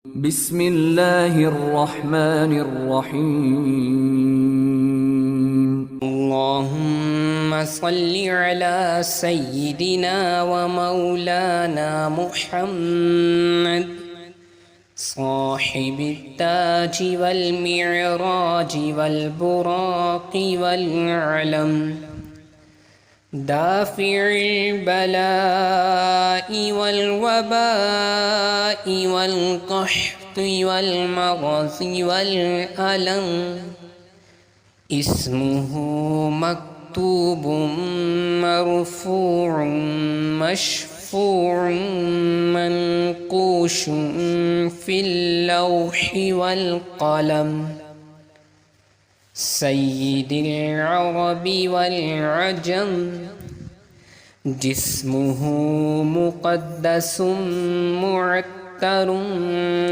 बिस्मिल्लाहिर रहमानिर रहीम। अल्लाहुम्मा सल्लि अला सय्यिदिना व मौलाना मुहम्मद साहिबित ताजि वल मिअराजि वल बुराक़ि वल अलम दाफ़िइल बलाइ वल वबाइ वल क़हति वल मग़ज़ि वल अलम इस्मुहु मक्तूबुम मरफ़ूउम मशफ़ूउम मनक़ूशुम फ़िल लौहि वल क़लम सय्यिदिल अरबि वल अजम जिस्मुहु मुक़द्दसुम मुअत्तरुम